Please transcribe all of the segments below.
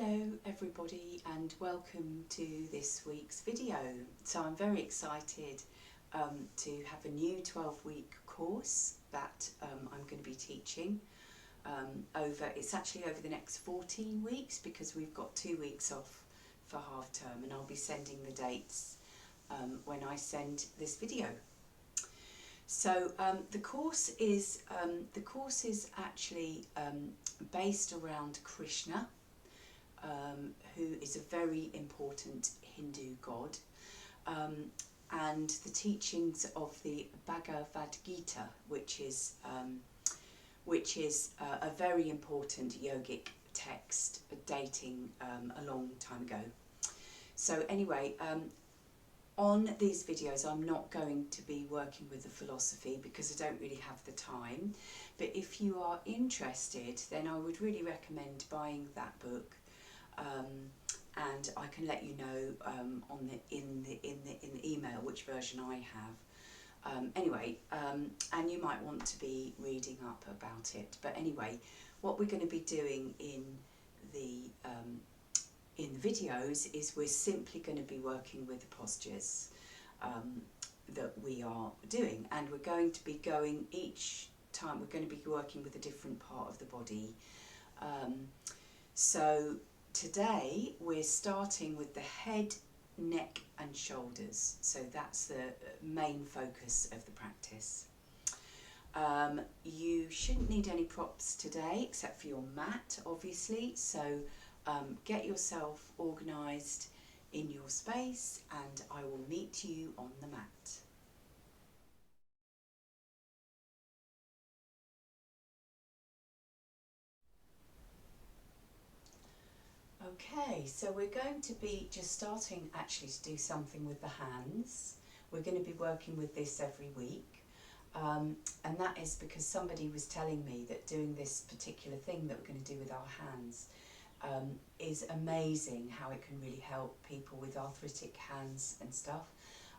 Hello everybody and welcome to this week's video. So I'm very excited to have a new 12-week course that I'm going to be teaching it's actually over the next 14 weeks because we've got 2 weeks off for half term, and I'll be sending the dates when I send this video. So the course is actually based around Krishna, who is a very important Hindu god, and the teachings of the Bhagavad Gita, which is a very important yogic text dating a long time ago. So anyway, on these videos I'm not going to be working with the philosophy because I don't really have the time, but if you are interested then I would really recommend buying that book, and I can let you know in the email which version I have. And you might want to be reading up about it. But anyway, what we're going to be doing in the videos is we're simply going to be working with the postures that we are doing, and we're going to be going each time, we're going to be working with a different part of the body. So today we're starting with the head, neck and shoulders, so that's the main focus of the practice. You shouldn't need any props today except for your mat, obviously, so get yourself organised in your space and I will meet you on the mat. Okay, so we're going to be just starting actually to do something with the hands. We're going to be working with this every week, and that is because somebody was telling me that doing this particular thing that we're going to do with our hands is amazing, how it can really help people with arthritic hands and stuff,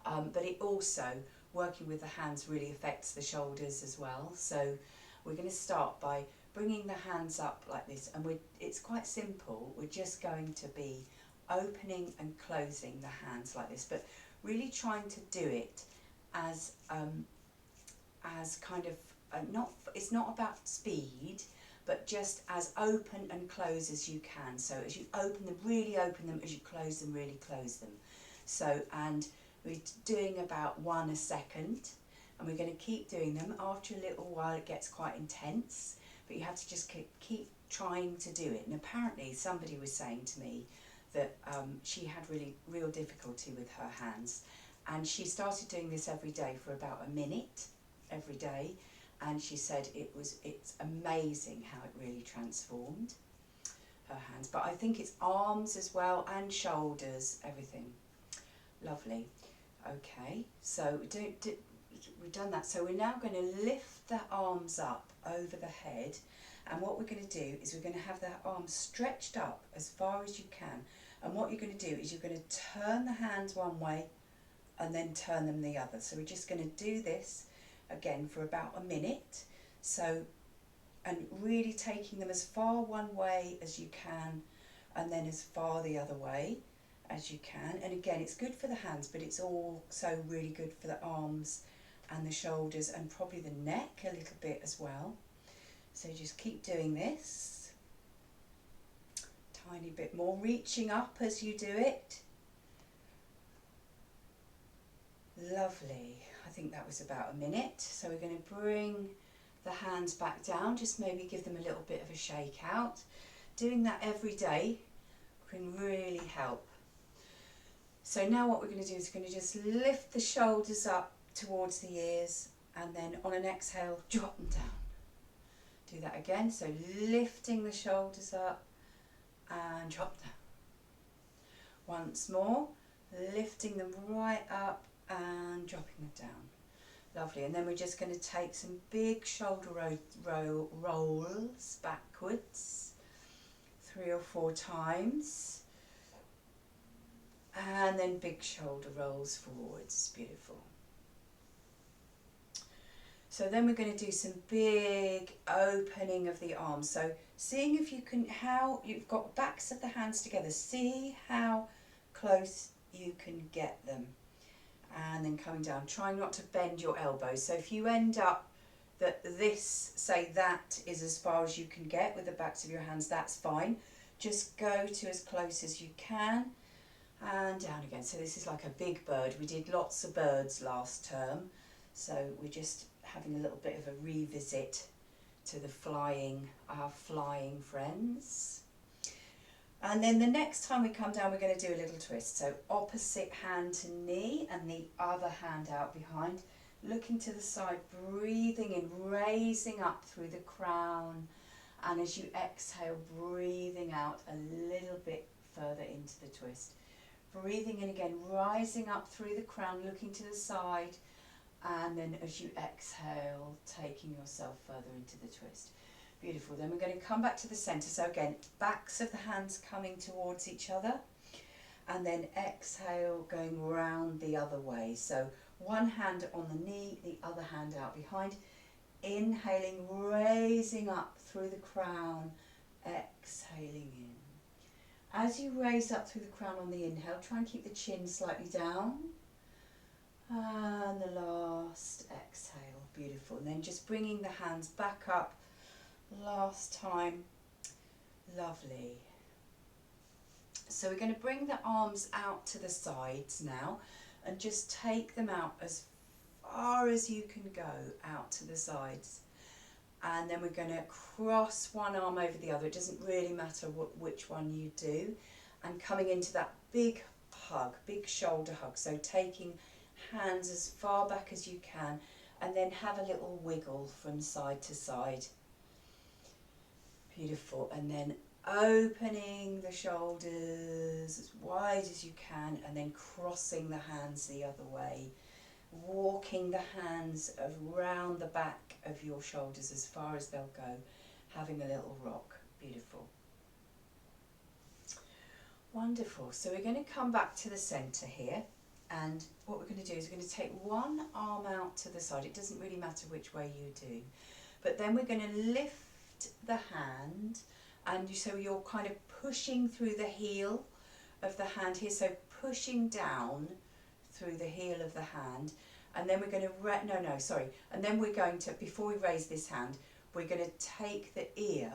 but it also, working with the hands really affects the shoulders as well. So we're going to start by bringing the hands up like this, and it's quite simple. We're just going to be opening and closing the hands like this, but really trying to do it as kind of it's not about speed, but just as open and close as you can. So as you open them, really open them. As you close them, really close them. So, and we're doing about 1 a second, and we're going to keep doing them. After a little while it gets quite intense, but you have to just keep trying to do it. And apparently somebody was saying to me that she had real difficulty with her hands, and she started doing this every day for about a minute every day, and she said it's amazing how it really transformed her hands. But I think it's arms as well, and shoulders, everything. Lovely. Okay, so we've done that. So we're now going to lift the arms up over the head, and what we're going to do is we're going to have the arms stretched up as far as you can, and what you're going to do is you're going to turn the hands one way and then turn them the other. So we're just going to do this again for about a minute, so, and really taking them as far one way as you can and then as far the other way as you can. And again, it's good for the hands, but it's also really good for the arms and the shoulders and probably the neck a little bit as well. So just keep doing this. Tiny bit more, reaching up as you do it. Lovely. I think that was about a minute. So we're going to bring the hands back down, just maybe give them a little bit of a shake out. Doing that every day can really help. So now what we're going to do is we're going to just lift the shoulders up towards the ears, and then on an exhale drop them down. Do that again, so lifting the shoulders up and drop down. Once more, lifting them right up and dropping them down. Lovely. And then we're just going to take some big shoulder rolls backwards 3 or 4 times, and then big shoulder rolls forwards. Beautiful. So then we're going to do some big opening of the arms. So seeing if you can, how you've got backs of the hands together, see how close you can get them. And then coming down, trying not to bend your elbows. So if you end up that this, say that is as far as you can get with the backs of your hands, that's fine. Just go to as close as you can and down again. So this is like a big bird. We did lots of birds last term. So we're just having a little bit of a revisit to the our flying friends. And then the next time we come down, we're going to do a little twist. So opposite hand to knee and the other hand out behind. Looking to the side, breathing in, raising up through the crown. And as you exhale, breathing out a little bit further into the twist. Breathing in again, rising up through the crown, looking to the side. And then as you exhale, taking yourself further into the twist. Beautiful. Then we're going to come back to the centre. So again, backs of the hands coming towards each other. And then exhale, going round the other way. So one hand on the knee, the other hand out behind. Inhaling, raising up through the crown. Exhaling in. As you raise up through the crown on the inhale, try and keep the chin slightly down. And the last exhale, beautiful. And then just bringing the hands back up, last time, lovely. So we're going to bring the arms out to the sides now and just take them out as far as you can go out to the sides. And then we're going to cross one arm over the other. It doesn't really matter which one you do. And coming into that big hug, big shoulder hug. So taking hands as far back as you can and then have a little wiggle from side to side. Beautiful. And then opening the shoulders as wide as you can and then crossing the hands the other way. Walking the hands around the back of your shoulders as far as they'll go. Having a little rock. Beautiful. Wonderful. So we're going to come back to the centre here. And what we're going to do is we're going to take one arm out to the side. It doesn't really matter which way you do. But then we're going to lift the hand. And so you're kind of pushing through the heel of the hand here. So pushing down through the heel of the hand. And then we're going to, And then we're going to, before we raise this hand, we're going to take the ear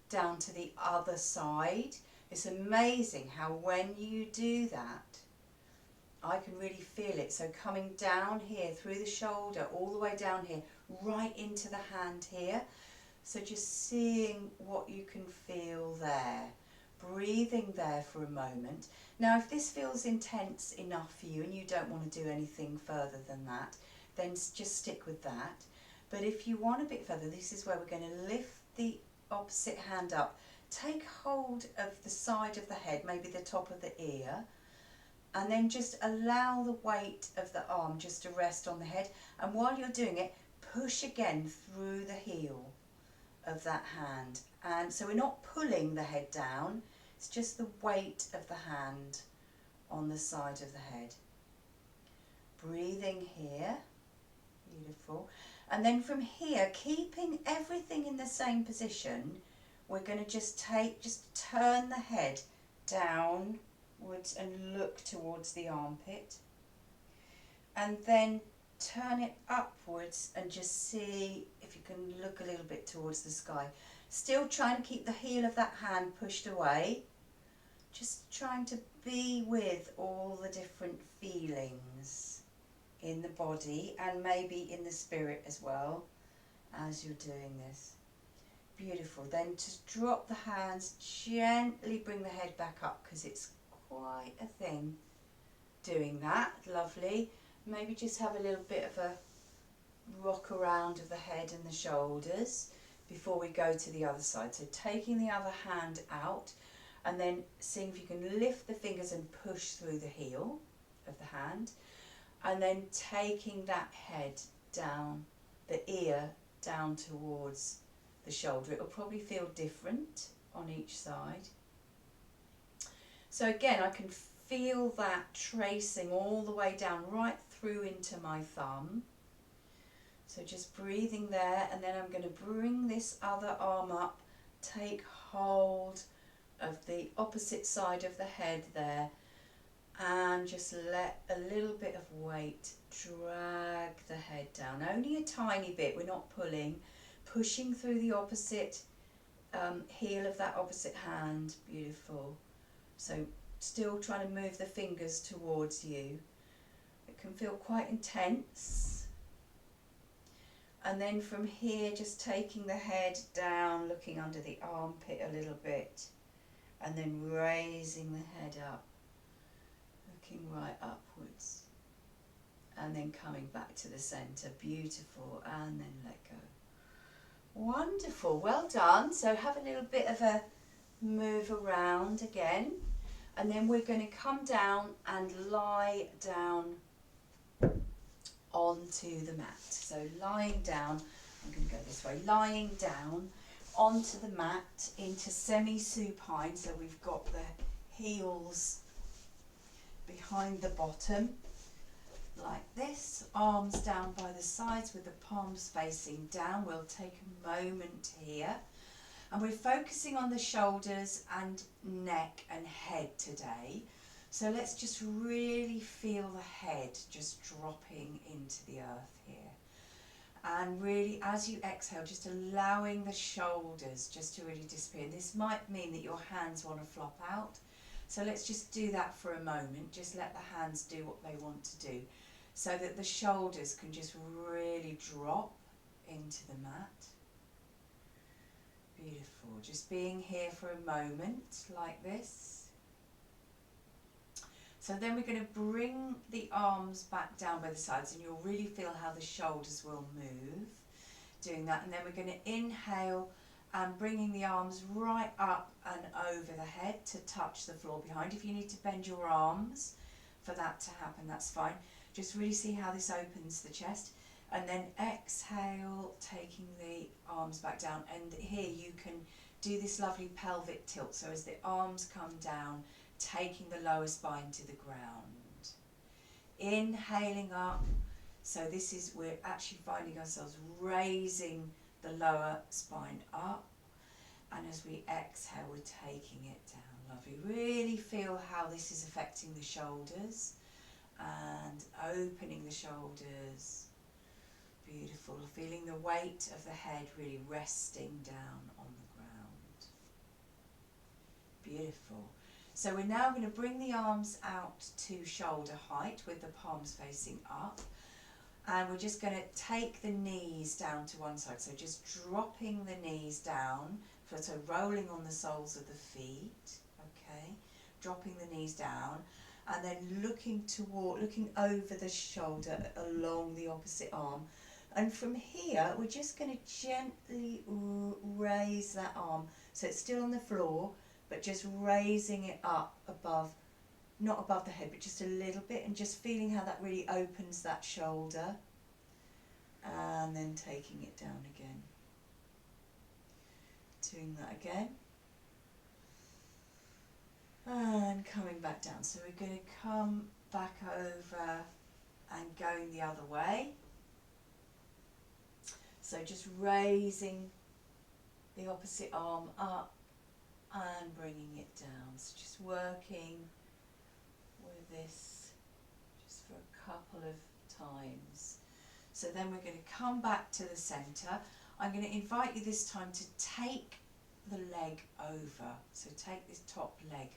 down to the other side. It's amazing how when you do that, I can really feel it. So coming down here through the shoulder, all the way down here, right into the hand here. So just seeing what you can feel there. Breathing there for a moment. Now if this feels intense enough for you and you don't want to do anything further than that, then just stick with that. But if you want a bit further, this is where we're going to lift the opposite hand up. Take hold of the side of the head, maybe the top of the ear. And then just allow the weight of the arm just to rest on the head. And while you're doing it, push again through the heel of that hand. And so we're not pulling the head down, it's just the weight of the hand on the side of the head. Breathing here, beautiful. And then from here, keeping everything in the same position, we're going to just turn the head downwards and look towards the armpit. And then turn it upwards and just see if you can look a little bit towards the sky. Still trying to keep the heel of that hand pushed away. Just trying to be with all the different feelings in the body and maybe in the spirit as well as you're doing this. Beautiful. Then just drop the hands, gently bring the head back up because it's quite a thing doing that. Lovely. Maybe just have a little bit of a rock around of the head and the shoulders before we go to the other side. So taking the other hand out and then seeing if you can lift the fingers and push through the heel of the hand, and then taking that head down, the ear down towards the shoulder. It will probably feel different on each side. So again, I can feel that tracing all the way down right through into my thumb. So just breathing there, and then I'm going to bring this other arm up, take hold of the opposite side of the head there, and just let a little bit of weight drag the head down, only a tiny bit, we're not pulling, pushing through the opposite heel of that opposite hand. Beautiful. So still trying to move the fingers towards you. It can feel quite intense. And then from here, just taking the head down, looking under the armpit a little bit, and then raising the head up, looking right upwards, and then coming back to the centre. Beautiful. And then let go. Wonderful. Well done. So have a little bit of a move around again, and then we're going to come down and lie down onto the mat. So lying down, I'm going to go this way, lying down onto the mat into semi-supine. So we've got the heels behind the bottom like this, arms down by the sides with the palms facing down. We'll take a moment here, and we're focusing on the shoulders and neck and head today. So let's just really feel the head just dropping into the earth here. And really, as you exhale, just allowing the shoulders just to really disappear. This might mean that your hands want to flop out. So let's just do that for a moment. Just let the hands do what they want to do, so that the shoulders can just really drop into the mat. Beautiful. Just being here for a moment like this. So then we're going to bring the arms back down by the sides, and you'll really feel how the shoulders will move doing that. And then we're going to inhale and bringing the arms right up and over the head to touch the floor behind. If you need to bend your arms for that to happen, that's fine. Just really see how this opens the chest. And then exhale, taking the arms back down. And here you can do this lovely pelvic tilt. So as the arms come down, taking the lower spine to the ground. Inhaling up. So this is, we're actually finding ourselves raising the lower spine up. And as we exhale, we're taking it down. Lovely. Really feel how this is affecting the shoulders and opening the shoulders. Beautiful. Feeling the weight of the head really resting down on the ground. Beautiful. So we're now going to bring the arms out to shoulder height with the palms facing up. And we're just going to take the knees down to one side. So just dropping the knees down, so rolling on the soles of the feet. Okay, dropping the knees down, and then looking over the shoulder along the opposite arm. And from here, we're just going to gently raise that arm. So it's still on the floor, but just raising it up above, not above the head, but just a little bit, and just feeling how that really opens that shoulder. And then taking it down again. Doing that again. And coming back down. So we're going to come back over and going the other way. So just raising the opposite arm up and bringing it down. So just working with this just for a couple of times. So then we're going to come back to the centre. I'm going to invite you this time to take the leg over. So take this top leg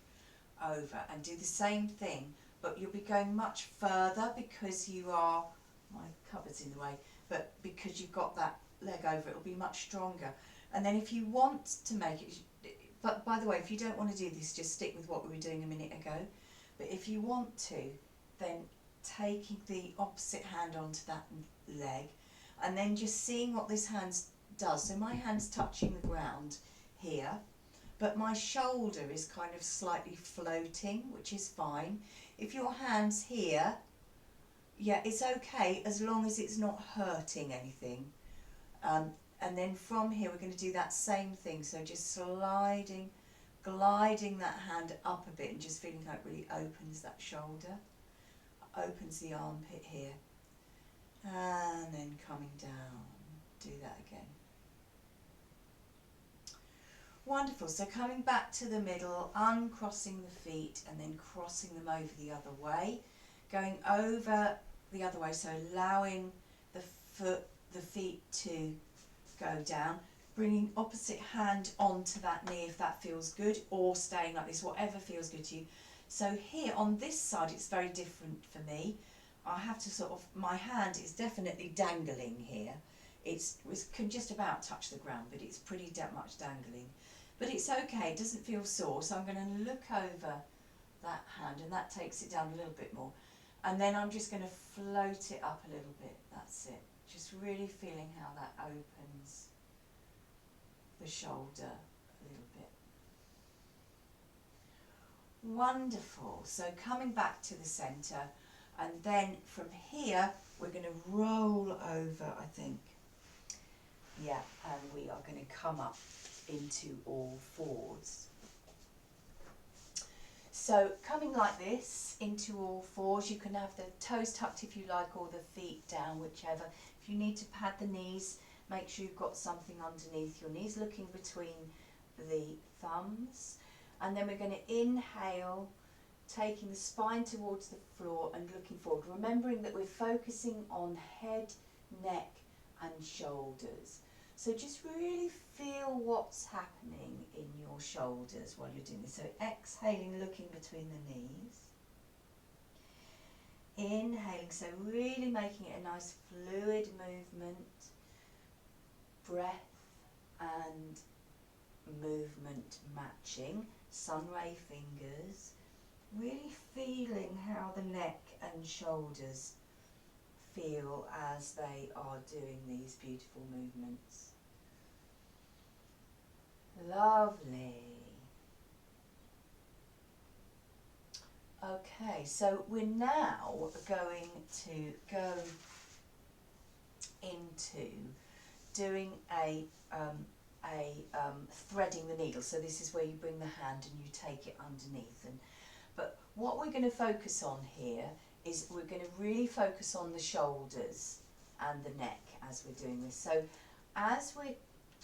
over and do the same thing, but you'll be going much further because you are, my cupboard's in the way, but because you've got that leg over, it'll be much stronger. And then if you want to make it, but by the way, if you don't want to do this, just stick with what we were doing a minute ago. But if you want to, then taking the opposite hand onto that leg, and then just seeing what this hand does. So my hand's touching the ground here, but my shoulder is kind of slightly floating, which is fine. If your hand's here, yeah, it's okay as long as it's not hurting anything. And then from here we're going to do that same thing. So just sliding, gliding that hand up a bit and just feeling how it really opens that shoulder, opens the armpit here. and then coming down. Do that again. Wonderful. So coming back to the middle, uncrossing the feet and then crossing them over the other way, going over the other way, so allowing the feet to go down, bringing opposite hand onto that knee if that feels good, or staying like this, whatever feels good to you. So here on this side it's very different for me. I have to sort of, my hand is definitely dangling here. It can just about touch the ground, but it's pretty much dangling. But it's okay, it doesn't feel sore, so I'm going to look over that hand and that takes it down a little bit more. And then I'm just going to float it up a little bit, that's it. Just really feeling how that opens the shoulder a little bit. Wonderful. So coming back to the centre, and then from here we're going to roll over, I think. Yeah, and we are going to come up into all fours. So coming like this into all fours, you can have the toes tucked if you like, or the feet down, whichever. If you need to pad the knees, make sure you've got something underneath your knees, looking between the thumbs. And then we're going to inhale, taking the spine towards the floor and looking forward, remembering that we're focusing on head, neck and shoulders. So just really feel what's happening in your shoulders while you're doing this. So exhaling, looking between the knees. Inhaling, so really making it a nice fluid movement. Breath and movement matching. Sun ray fingers. Really feeling how the neck and shoulders feel as they are doing these beautiful movements. Lovely. Okay, so we're now going to go into doing a threading the needle. So this is where you bring the hand and you take it underneath. But what we're going to focus on here is we're going to really focus on the shoulders and the neck as we're doing this. So as we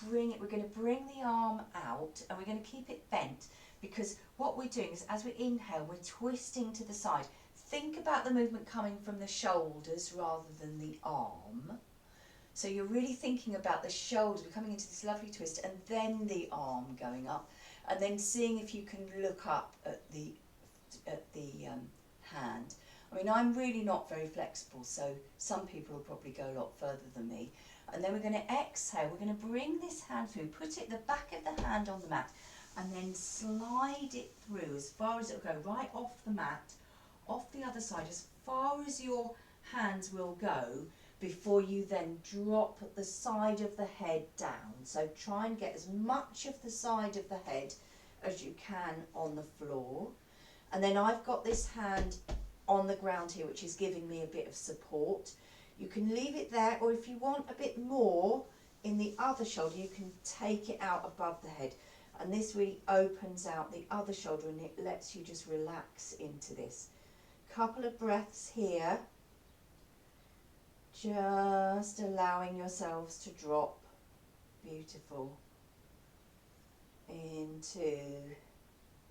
bring it, we're going to bring the arm out and we're going to keep it bent, because what we're doing is as we inhale, we're twisting to the side. Think about the movement coming from the shoulders rather than the arm. So you're really thinking about the shoulders, we're coming into this lovely twist, and then the arm going up, and then seeing if you can look up at the hand. I mean, I'm really not very flexible, so some people will probably go a lot further than me. And then we're going to exhale, we're going to bring this hand through, put it the back of the hand on the mat, and then slide it through as far as it'll go, right off the mat, off the other side, as far as your hands will go, before you then drop the side of the head down. So try and get as much of the side of the head as you can on the floor. And then I've got this hand on the ground here, which is giving me a bit of support. You can leave it there, or if you want a bit more in the other shoulder, you can take it out above the head. And this really opens out the other shoulder and it lets you just relax into this. Couple of breaths here. Just allowing yourselves to drop, beautiful, into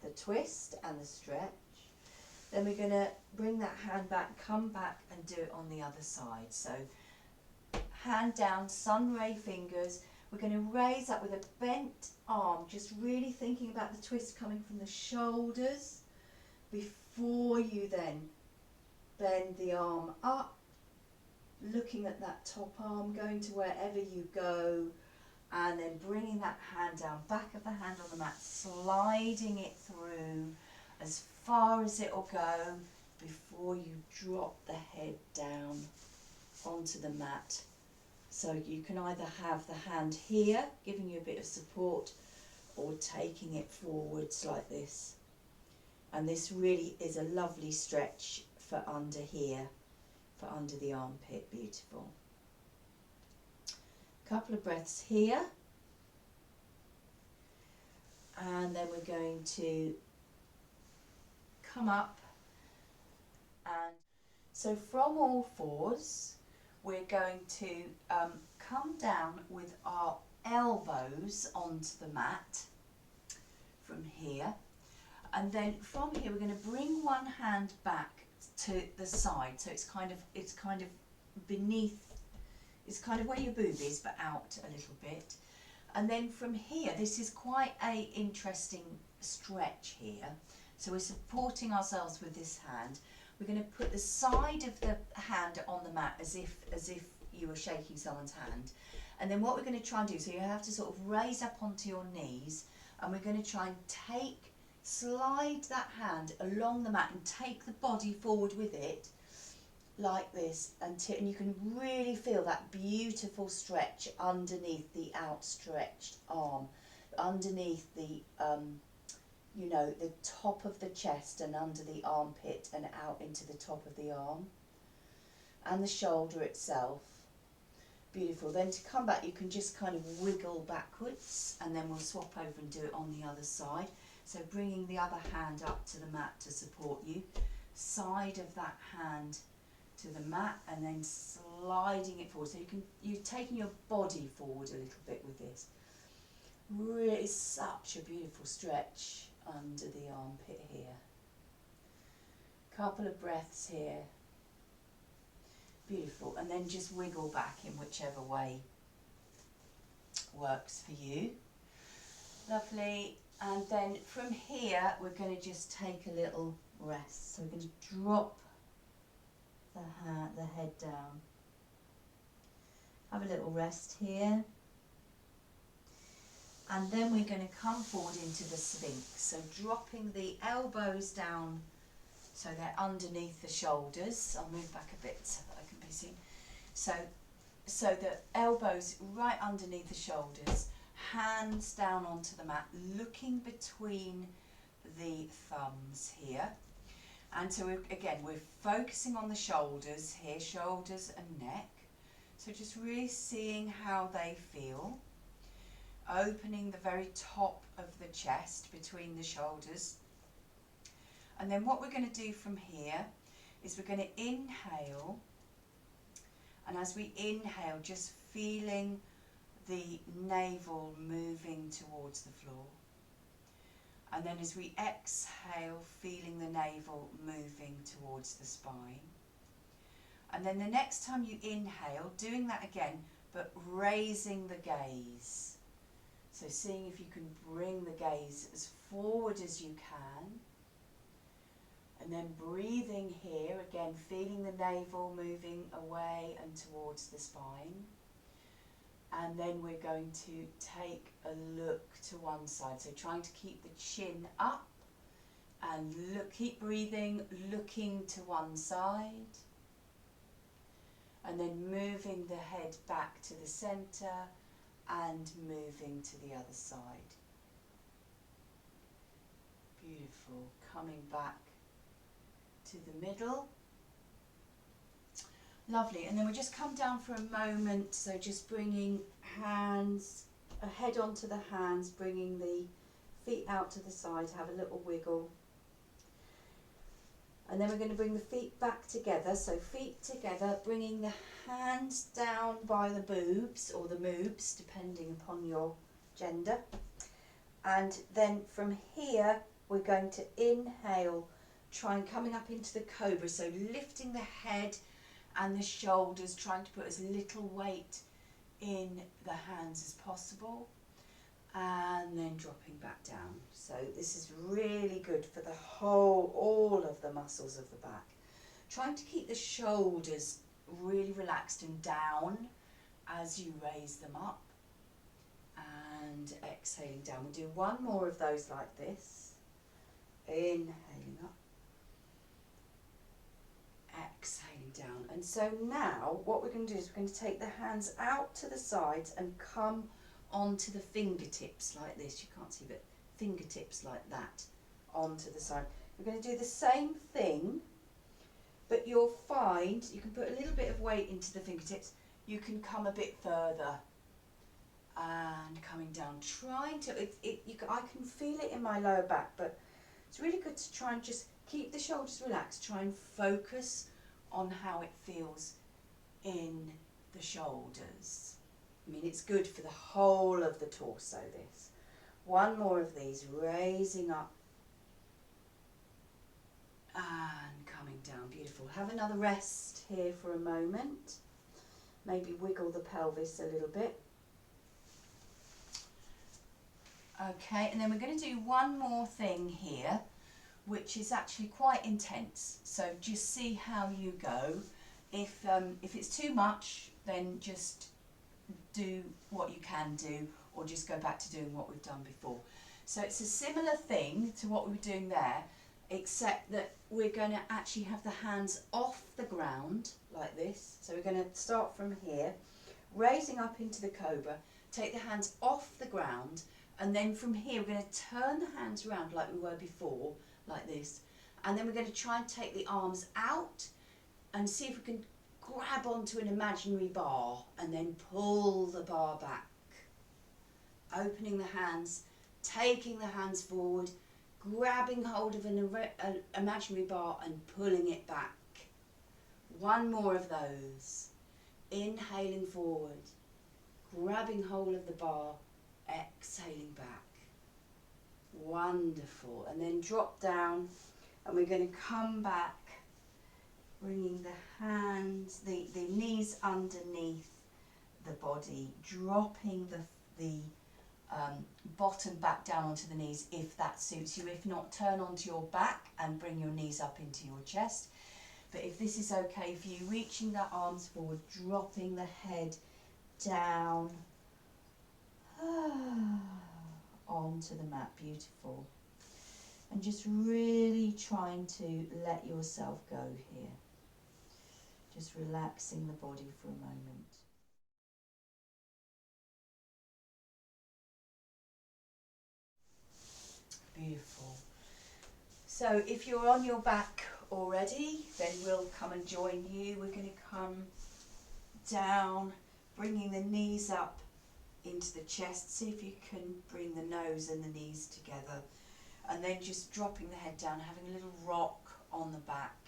the twist and the stretch. Then we're going to bring that hand back, come back and do it on the other side. So hand down, sun ray fingers. We're going to raise up with a bent arm, just really thinking about the twist coming from the shoulders before you then bend the arm up, looking at that top arm, going to wherever you go, and then bringing that hand down, back of the hand on the mat, sliding it through as far as it will go before you drop the head down onto the mat. So you can either have the hand here, giving you a bit of support, or taking it forwards like this. And this really is a lovely stretch for under here, for under the armpit. Beautiful. Couple of breaths here, and then we're going to come up, and so from all fours we're going to come down with our elbows onto the mat from here, and then from here we're going to bring one hand back to the side, so it's kind of beneath, it's kind of where your boob is but out a little bit. And then from here, this is quite a interesting stretch here, so we're supporting ourselves with this hand. We're going to put the side of the hand on the mat as if you were shaking someone's hand. And then what we're going to try and do, so you have to sort of raise up onto your knees, and we're going to try and slide that hand along the mat and take the body forward with it like this, and you can really feel that beautiful stretch underneath the outstretched arm, underneath the you know, the top of the chest and under the armpit and out into the top of the arm and the shoulder itself. Beautiful. Then to come back, you can just kind of wiggle backwards, and then we'll swap over and do it on the other side. So bringing the other hand up to the mat to support you, side of that hand to the mat, and then sliding it forward. So you're taking your body forward a little bit with this. Really, such a beautiful stretch under the armpit here. Couple of breaths here. Beautiful. And then just wiggle back in whichever way works for you. Lovely. And then from here we're going to just take a little rest. So we're going to drop the head down. Have a little rest here. And then we're going to come forward into the Sphinx. So dropping the elbows down so they're underneath the shoulders. I'll move back a bit so that I can be seen. So the elbows right underneath the shoulders, hands down onto the mat, looking between the thumbs here. And so we're focusing on the shoulders here, shoulders and neck. So just really seeing how they feel. Opening the very top of the chest between the shoulders. And then what we're going to do from here is we're going to inhale, and as we inhale, just feeling the navel moving towards the floor. And then as we exhale, feeling the navel moving towards the spine. And then the next time you inhale, doing that again, but raising the gaze. So seeing if you can bring the gaze as forward as you can. And then breathing here, again feeling the navel moving away and towards the spine. And then we're going to take a look to one side. So trying to keep the chin up and keep breathing, looking to one side. And then moving the head back to the centre and moving to the other side. Beautiful. Coming back to the middle. Lovely. And then we just come down for a moment, so just bringing hands, a head onto the hands, bringing the feet out to the side, have a little wiggle. And then we're going to bring the feet back together, so feet together, bringing the hands down by the boobs or the moobs, depending upon your gender. And then from here, we're going to inhale, try and coming up into the cobra, so lifting the head and the shoulders, trying to put as little weight in the hands as possible, and then dropping back down. So this is really good for the whole, all of the muscles of the back. Trying to keep the shoulders really relaxed and down as you raise them up, and exhaling down. We'll do one more of those like this. Inhaling up, exhaling down. And so now what we're going to do is we're going to take the hands out to the sides and come onto the fingertips like this. You can't see, but fingertips like that onto the side. We're going to do the same thing, but you'll find you can put a little bit of weight into the fingertips. You can come a bit further and coming down, trying to, I can feel it in my lower back, but it's really good to try and just keep the shoulders relaxed, try and focus on how it feels in the shoulders. I mean, it's good for the whole of the torso, this. One more of these, raising up and coming down. Beautiful. Have another rest here for a moment. Maybe wiggle the pelvis a little bit. Okay, and then we're going to do one more thing here, which is actually quite intense. So just see how you go. If it's too much, then just do what you can do, or just go back to doing what we've done before. So it's a similar thing to what we were doing there, except that we're going to actually have the hands off the ground like this. So we're going to start from here, raising up into the cobra, take the hands off the ground, and then from here we're going to turn the hands around like we were before, like this, and then we're going to try and take the arms out and see if we can grab onto an imaginary bar and then pull the bar back. Opening the hands, taking the hands forward, grabbing hold of an imaginary bar and pulling it back. One more of those. Inhaling forward, grabbing hold of the bar, exhaling back. Wonderful. And then drop down, and we're going to come back, bringing the hands, the knees underneath the body, dropping the bottom back down onto the knees if that suits you. If not, turn onto your back and bring your knees up into your chest. But if this is okay for you, reaching the arms forward, dropping the head down onto the mat. Beautiful. And just really trying to let yourself go here. Just relaxing the body for a moment. Beautiful. So if you're on your back already, then we'll come and join you. We're going to come down, bringing the knees up into the chest. See if you can bring the nose and the knees together. And then just dropping the head down, having a little rock on the back.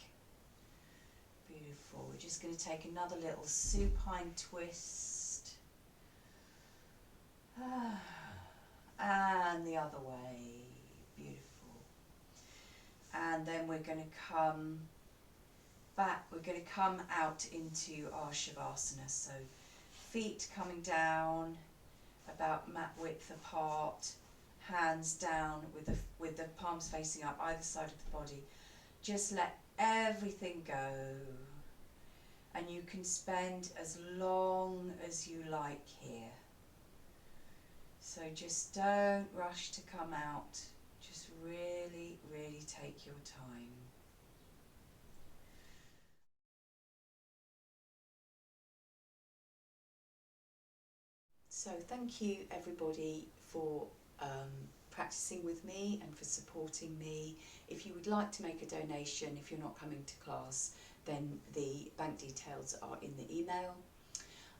Beautiful. We're just going to take another little supine twist. And the other way. Beautiful. And then we're going to come back. We're going to come out into our Shavasana. So feet coming down about mat width apart, hands down with the palms facing up either side of the body. Just let everything go, and you can spend as long as you like here. So just don't rush to come out, just really, really take your time. So thank you everybody for practicing with me and for supporting me. If you would like to make a donation, if you're not coming to class, then the bank details are in the email.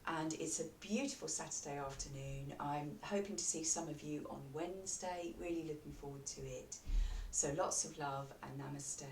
And it's a beautiful Saturday afternoon. I'm hoping to see some of you on Wednesday. Really looking forward to it. So lots of love and namaste.